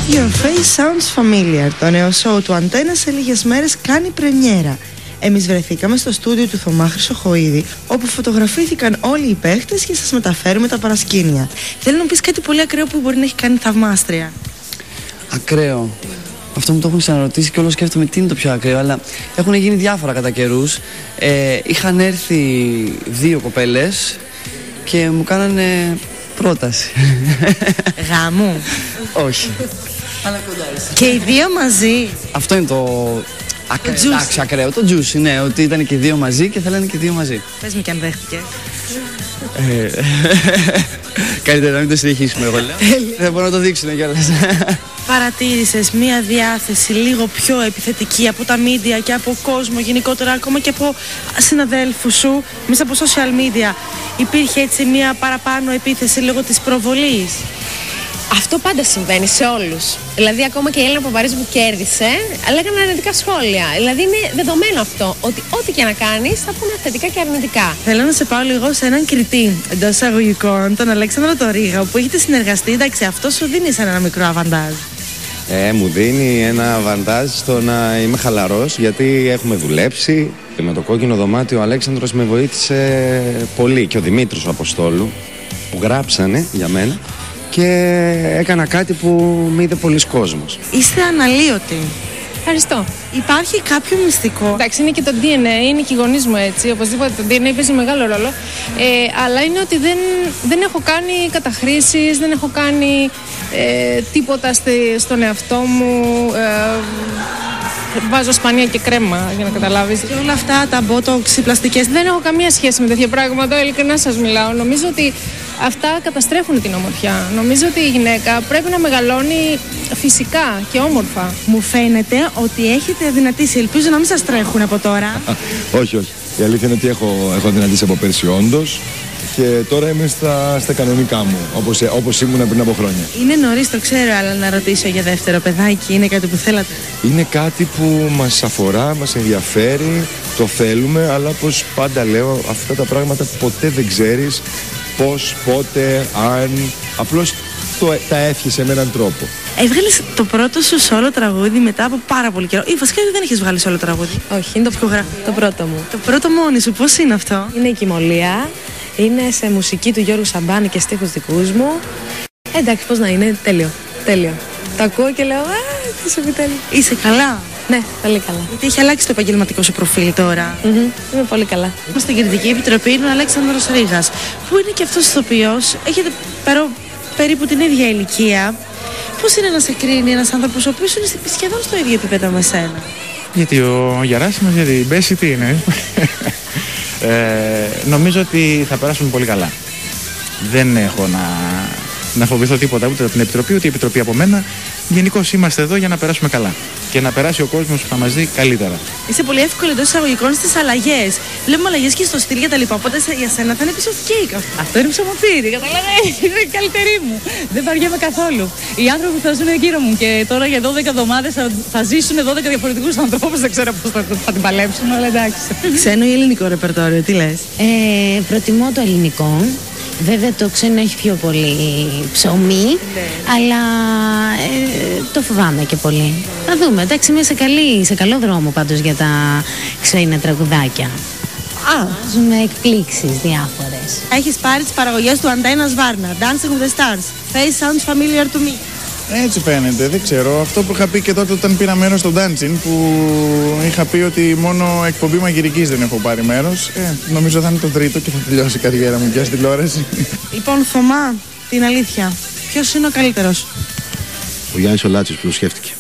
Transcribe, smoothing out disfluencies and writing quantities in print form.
Your face sounds familiar. Το νέο show του Αντένα σε λίγες μέρες κάνει πρεμιέρα. Εμείς βρεθήκαμε στο στούντιο του Θωμά Χρυσοχοΐδη, όπου φωτογραφήθηκαν όλοι οι παίχτες και σας μεταφέρουμε τα παρασκήνια. Θέλω να πεις κάτι πολύ ακραίο που μπορεί να έχει κάνει θαυμάστρια. Ακραίο. Αυτό μου το έχουν ξαναρωτήσει και όλο σκέφτομαι τι είναι το πιο ακραίο, αλλά έχουν γίνει διάφορα κατά καιρούς. Είχαν έρθει δύο κοπέλες και μου κάνανε πρόταση. Γάμου? Όχι. Αλλά κοντά είσαι. Και οι δύο μαζί? Αυτό είναι το ακραίο, το juicy, ναι, ότι ήταν και οι δύο μαζί και θέλανε και οι δύο μαζί. Πες μου και αν δέχτηκε. Καλύτερα να μην το συνεχίσουμε, εγώ λέω. Δεν μπορώ να το δείξουν κιόλας. Παρατήρησες μία διάθεση λίγο πιο επιθετική από τα media και από κόσμο γενικότερα, ακόμα και από συναδέλφους σου μέσα από social media? Υπήρχε έτσι μία παραπάνω επίθεση λόγω της προβολής? Αυτό πάντα συμβαίνει σε όλους. Δηλαδή, ακόμα και η Έλληνα Παπαρίζου που κέρδισε, λέγανε αρνητικά σχόλια. Δηλαδή, είναι δεδομένο αυτό, ότι ό,τι και να κάνεις θα πούνε θετικά και αρνητικά. Θέλω να σε πάω λίγο σε έναν κριτή εντός εισαγωγικών, τον Αλέξανδρο Τορίγα, που έχετε συνεργαστεί. Εντάξει, αυτό σου δίνει ένα μικρό αβαντάζ. Μου δίνει ένα αβαντάζ στο να είμαι χαλαρός, γιατί έχουμε δουλέψει. Και με το κόκκινο δωμάτιο ο Αλέξανδρος με βοήθησε πολύ, και ο Δημήτρης ο Αποστόλου, που γράψανε για μένα. Και έκανα κάτι που μη είδε πολλής κόσμος. Είστε αναλύωτοι. Ευχαριστώ. Υπάρχει κάποιο μυστικό? Εντάξει, είναι και το DNA, είναι και οι γονείς μου έτσι. Οπωσδήποτε το DNA παίζει μεγάλο ρόλο. Αλλά είναι ότι δεν έχω κάνει καταχρήσεις, δεν έχω κάνει τίποτα στον εαυτό μου. Βάζω σπανία και κρέμα, για να καταλάβεις. Και όλα αυτά τα μπότοξ, οι πλαστικές. Δεν έχω καμία σχέση με τέτοια πράγματα, ειλικρινά σας μιλάω. Νομίζω ότι αυτά καταστρέφουν την ομορφιά. Νομίζω ότι η γυναίκα πρέπει να μεγαλώνει φυσικά και όμορφα. Μου φαίνεται ότι έχετε αδυνατήσει. Ελπίζω να μην σας τρέχουν από τώρα. Όχι, όχι. Η αλήθεια είναι ότι έχω αδυνατήσει από πέρσι όντως. Και τώρα είμαι στα κανονικά μου, όπως ήμουν πριν από χρόνια. Είναι νωρίς, το ξέρω, αλλά να ρωτήσω για δεύτερο παιδάκι, είναι κάτι που θέλατε? Είναι κάτι που μας αφορά, μας ενδιαφέρει, το θέλουμε, αλλά όπως πάντα λέω, αυτά τα πράγματα ποτέ δεν ξέρεις πώς, πότε, αν. Απλώς τα εύχεσαι με έναν τρόπο. Έβγαλες το πρώτο σου solo τραγούδι μετά από πάρα πολύ καιρό. Ή βασικά δεν έχεις βγάλει solo τραγούδι? Όχι, είναι το πρώτο μου. Το πρώτο μόνη σου, πώς είναι αυτό? Είναι η Κυμολία. Είναι σε μουσική του Γιώργου Σαμπάνη και στίχους δικούς μου. Εντάξει, πώς να είναι, τέλειο. Το ακούω και λέω, τι σου πει τέλειο. Είσαι καλά? Ναι, πολύ καλά. Γιατί έχει αλλάξει το επαγγελματικό σου προφίλ τώρα. Είμαι πολύ καλά. Είμαστε στην Κριτική Επιτροπή, είναι ο Αλέξανδρος Ρήγας, που είναι και αυτός ηθοποιός. Έχετε περίπου την ίδια ηλικία. Πώς είναι να σε κρίνει ένας άνθρωπος ο οποίος είναι σχεδόν στο ίδιο επίπεδο με σένα? Γιατί ο Γεράσιμος, γιατί η Μπέση τι είναι? Νομίζω ότι θα περάσουμε πολύ καλά. Δεν έχω να φοβηθώ τίποτα ούτε από την Επιτροπή ούτε η Επιτροπή από μένα. Γενικώς είμαστε εδώ για να περάσουμε καλά και να περάσει ο κόσμος που θα μας δει καλύτερα. Είσαι πολύ εύκολο εντός εισαγωγικών στις αλλαγές. Βλέπουμε αλλαγές και στο στυλ και τα λοιπά. Οπότε για σένα θα είναι piece of cake. Αυτό είναι ψωμοτήρι. Καταλαβαίνεις, είναι η καλύτερη μου. Δεν βαριέμαι καθόλου. Οι άνθρωποι που θα ζουν γύρω μου και τώρα για 12 εβδομάδες θα ζήσουν 12 διαφορετικούς ανθρώπους. Δεν ξέρω πώς θα την παλέψουν, αλλά εντάξει. Ξένο ή ελληνικό ρεπερτόριο, τι λες? Προτιμώ το ελληνικό. Βέβαια το ξένο έχει πιο πολύ ψωμί, αλλά το φοβάμαι και πολύ. Θα δούμε, εντάξει, είμαι σε καλό δρόμο πάντως για τα ξένα τραγουδάκια. Ζούμε εκπλήξεις διάφορες. Έχεις πάρει τις παραγωγές του Αντένας Βάρνα, Dancing with the Stars. Face sounds familiar to me. Έτσι φαίνεται, δεν ξέρω. Αυτό που είχα πει και τότε όταν πήρα μέρος στο Dancing, που είχα πει ότι μόνο εκπομπή μαγειρικής δεν έχω πάρει μέρος. Νομίζω θα είναι το τρίτο και θα τελειώσει η καριέρα μου πια στην τηλεόραση. Λοιπόν, Θωμά, την αλήθεια, ποιος είναι ο καλύτερος? Ο Γιάννης ο Λάτσης που το σκέφτηκε.